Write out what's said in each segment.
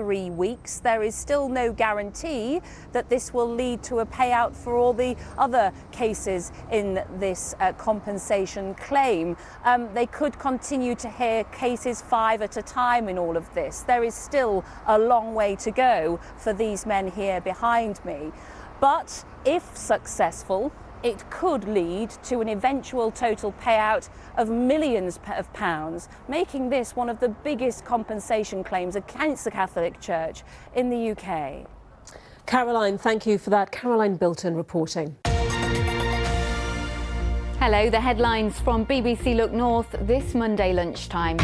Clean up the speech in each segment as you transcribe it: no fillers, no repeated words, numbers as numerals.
3 weeks. There is still no guarantee that this will lead to a payout for all the other cases in this compensation claim. They could continue to hear cases 5 at a time in all of this. There is still a long way to go for these men here behind me. But if successful, it could lead to an eventual total payout of millions of pounds, making this one of the biggest compensation claims against the Catholic Church in the UK. Caroline, thank you for that. Caroline Bilton reporting. Hello, the headlines from BBC Look North this Monday lunchtime.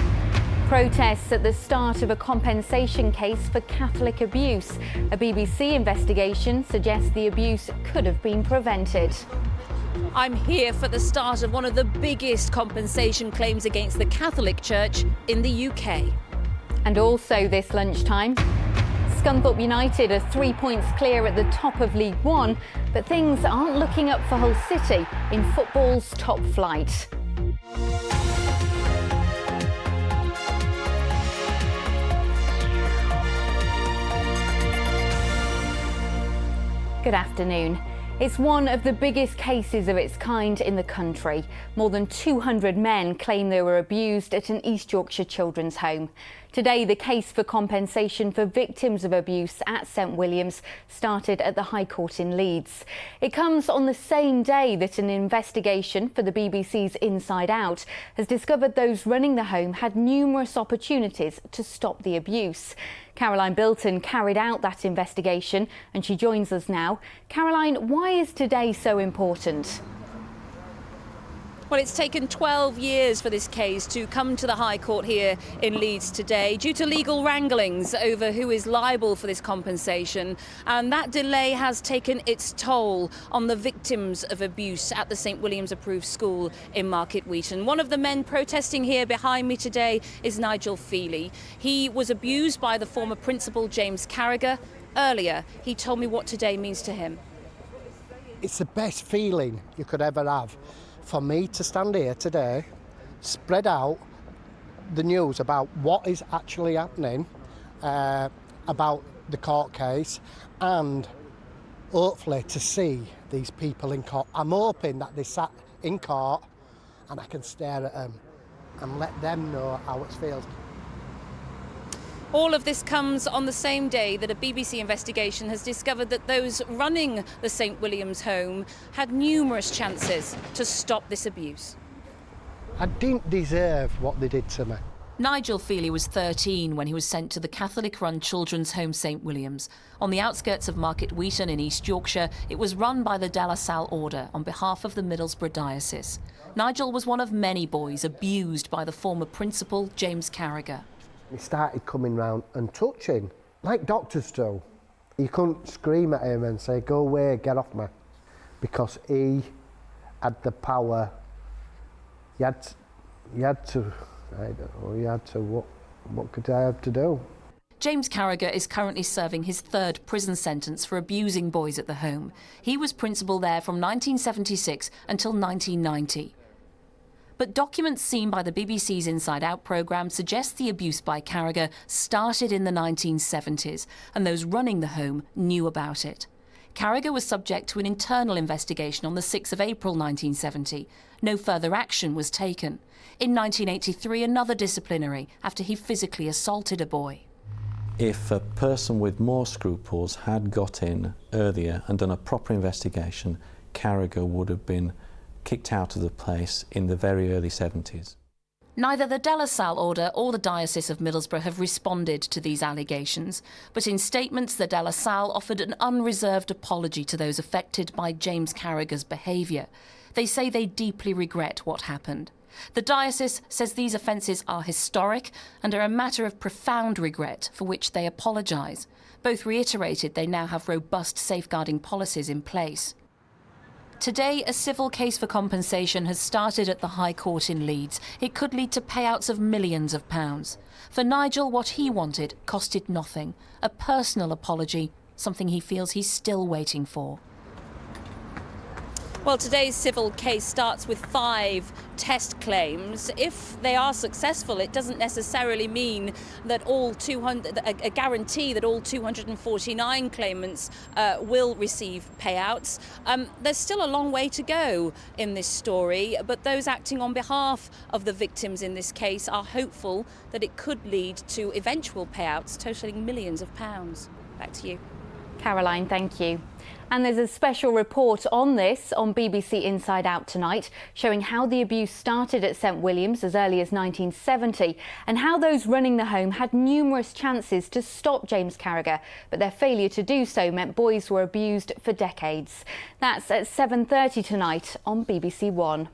Protests at the start of a compensation case for Catholic abuse. A BBC investigation suggests the abuse could have been prevented. I'm here for the start of one of the biggest compensation claims against the Catholic Church in the UK. And also this lunchtime, Scunthorpe United are 3 points clear at the top of League One, but things aren't looking up for Hull City in football's top flight. Good afternoon. It's one of the biggest cases of its kind in the country. More than 200 men claim they were abused at an East Yorkshire children's home. Today, the case for compensation for victims of abuse at St William's started at the High Court in Leeds. It comes on the same day that an investigation for the BBC's Inside Out has discovered those running the home had numerous opportunities to stop the abuse. Caroline Bilton carried out that investigation and she joins us now. Caroline, why is today so important? Well, it's taken 12 years for this case to come to the High Court here in Leeds today due to legal wranglings over who is liable for this compensation. And that delay has taken its toll on the victims of abuse at the St William's approved school in Market Wheaton. One of the men protesting here behind me today is Nigel Feely. He was abused by the former principal, James Carragher. Earlier, he told me what today means to him. It's the best feeling you could ever have. For me to stand here today, spread out the news about what is actually happening, about the court case, and hopefully to see these people in court. I'm hoping that they sat in court and I can stare at them and let them know how it feels. All of this comes on the same day that a BBC investigation has discovered that those running the St William's home had numerous chances to stop this abuse. I didn't deserve what they did to me. Nigel Feely was 13 when he was sent to the Catholic-run children's home St William's. On the outskirts of Market Wheaton in East Yorkshire, it was run by the De La Salle Order on behalf of the Middlesbrough Diocese. Nigel was one of many boys abused by the former principal, James Carragher. He started coming round and touching, like doctors do. You couldn't scream at him and say, go away, get off me, because he had the power. He had to, I don't know, what could I have to do? James Carragher is currently serving his 3rd prison sentence for abusing boys at the home. He was principal there from 1976 until 1990. But documents seen by the BBC's Inside Out programme suggest the abuse by Carragher started in the 1970s, and those running the home knew about it. Carragher was subject to an internal investigation on the 6th of April 1970. No further action was taken. In 1983, another disciplinary after he physically assaulted a boy. If a person with more scruples had got in earlier and done a proper investigation, Carragher would have been kicked out of the place in the very early 70s. Neither the De La Salle Order or the Diocese of Middlesbrough have responded to these allegations, but in statements the De La Salle offered an unreserved apology to those affected by James Carragher's behaviour. They say they deeply regret what happened. The diocese says these offences are historic and are a matter of profound regret for which they apologise. Both reiterated they now have robust safeguarding policies in place. Today, a civil case for compensation has started at the High Court in Leeds. It could lead to payouts of millions of pounds. For Nigel, what he wanted costed nothing. A personal apology, something he feels he's still waiting for. Well, today's civil case starts with 5 test claims. If they are successful, it doesn't necessarily mean that a guarantee that all 249 claimants will receive payouts. There's still a long way to go in this story, but those acting on behalf of the victims in this case are hopeful that it could lead to eventual payouts totaling millions of pounds. Back to you. Caroline, thank you. And there's a special report on this on BBC Inside Out tonight, showing how the abuse started at St William's as early as 1970 and how those running the home had numerous chances to stop James Carragher, but their failure to do so meant boys were abused for decades. That's at 7:30 tonight on BBC One.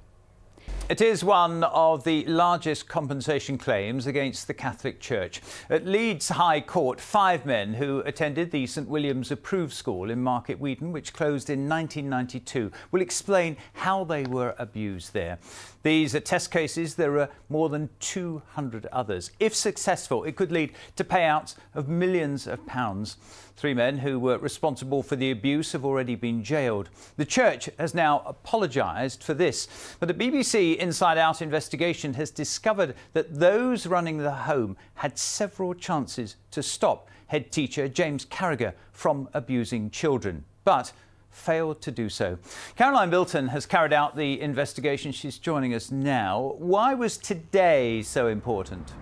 It is one of the largest compensation claims against the Catholic Church. At Leeds High Court, 5 men who attended the St William's Approved School in Market Wheaton, which closed in 1992, will explain how they were abused there. These are test cases. There are more than 200 others. If successful, it could lead to payouts of millions of pounds. 3 men who were responsible for the abuse have already been jailed. The church has now apologised for this, but a BBC Inside Out investigation has discovered that those running the home had several chances to stop head teacher James Carragher from abusing children, but failed to do so. Caroline Bilton has carried out the investigation. She's joining us now. Why was today so important?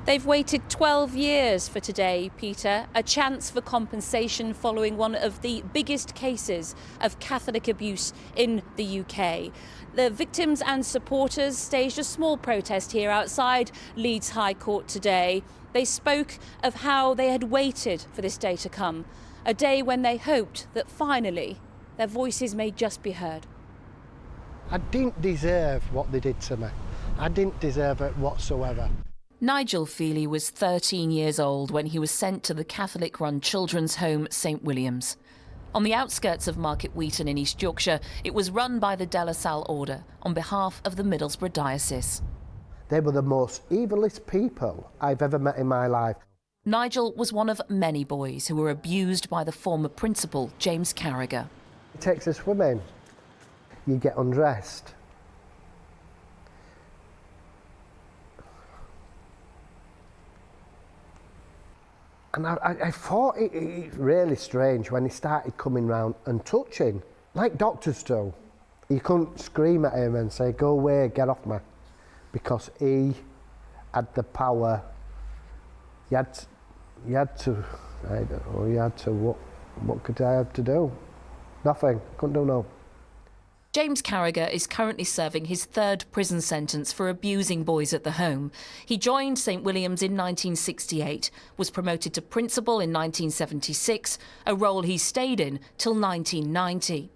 They've waited 12 years for today, Peter, a chance for compensation following one of the biggest cases of Catholic abuse in the UK. The victims and supporters staged a small protest here outside Leeds High Court today. They spoke of how they had waited for this day to come, a day when they hoped that finally their voices may just be heard. I didn't deserve what they did to me. I didn't deserve it whatsoever. Nigel Feely was 13 years old when he was sent to the Catholic-run children's home St William's. On the outskirts of Market Wheaton in East Yorkshire, it was run by the De La Salle Order on behalf of the Middlesbrough Diocese. They were the most evilest people I've ever met in my life. Nigel was one of many boys who were abused by the former principal, James Carragher. He takes us swimming. You get undressed. And I thought it really strange when he started coming round and touching, like doctors do. You couldn't scream at him and say, "Go away, get off me," because he had the power. You had to, I don't know, you had to, what could I have to do? Nothing, couldn't do no. James Carragher is currently serving his 3rd prison sentence for abusing boys at the home. He joined St William's in 1968, was promoted to principal in 1976, a role he stayed in till 1990.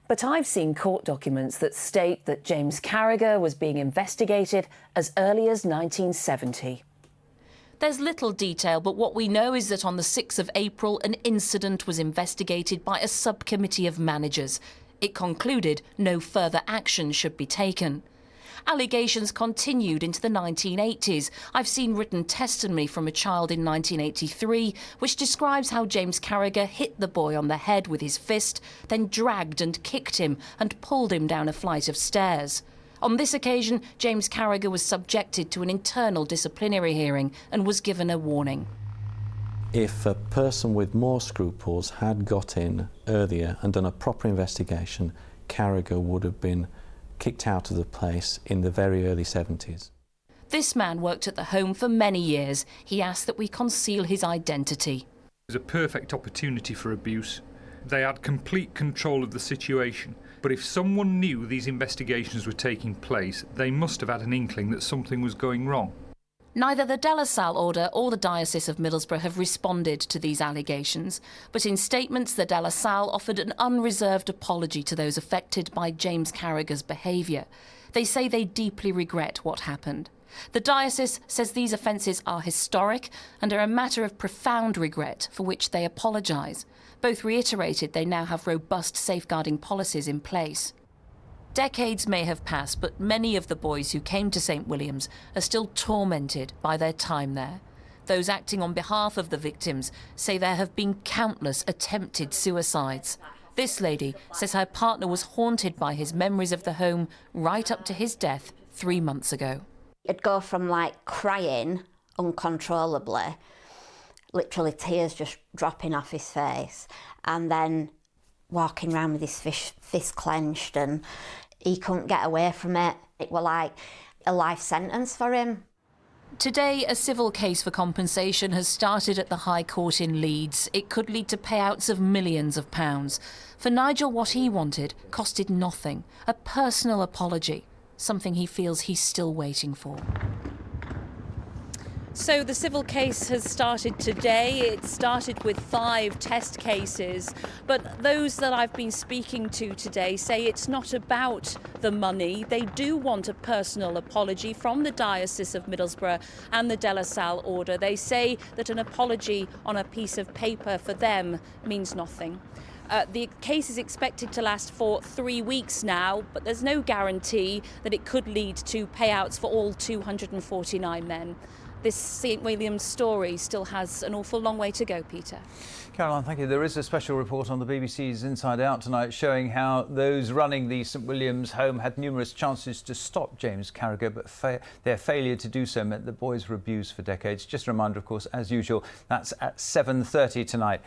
But I've seen court documents that state that James Carragher was being investigated as early as 1970. There's little detail, but what we know is that on the 6th of April, an incident was investigated by a subcommittee of managers. It concluded no further action should be taken. Allegations continued into the 1980s. I've seen written testimony from a child in 1983 which describes how James Carragher hit the boy on the head with his fist, then dragged and kicked him and pulled him down a flight of stairs. On this occasion, James Carragher was subjected to an internal disciplinary hearing and was given a warning. If a person with more scruples had got in earlier and done a proper investigation, Carragher would have been kicked out of the place in the very early 70s. This man worked at the home for many years. He asked that we conceal his identity. It was a perfect opportunity for abuse. They had complete control of the situation. But if someone knew these investigations were taking place, they must have had an inkling that something was going wrong. Neither the De La Salle Order or the Diocese of Middlesbrough have responded to these allegations, but in statements the De La Salle offered an unreserved apology to those affected by James Carragher's behaviour. They say they deeply regret what happened. The diocese says these offences are historic and are a matter of profound regret for which they apologise. Both reiterated they now have robust safeguarding policies in place. Decades may have passed, but many of the boys who came to St William's are still tormented by their time there. Those acting on behalf of the victims say there have been countless attempted suicides. This lady says her partner was haunted by his memories of the home right up to his death 3 months ago. It'd go from like crying uncontrollably, literally tears just dropping off his face, and then walking around with his fist clenched, and he couldn't get away from it. It was like a life sentence for him. Today, a civil case for compensation has started at the High Court in Leeds. It could lead to payouts of millions of pounds. For Nigel, what he wanted costed nothing. A personal apology, something he feels he's still waiting for. So the civil case has started today. It started with 5 test cases, but those that I've been speaking to today say it's not about the money. They do want a personal apology from the Diocese of Middlesbrough and the De La Salle order. They say that an apology on a piece of paper for them means nothing. The case is expected to last for 3 weeks now, but there's no guarantee that it could lead to payouts for all 249 men. This St William's story still has an awful long way to go, Peter. Caroline, thank you. There is a special report on the BBC's Inside Out tonight showing how those running the St William's home had numerous chances to stop James Carragher, but their failure to do so meant the boys were abused for decades. Just a reminder, of course, as usual, that's at 7:30 tonight.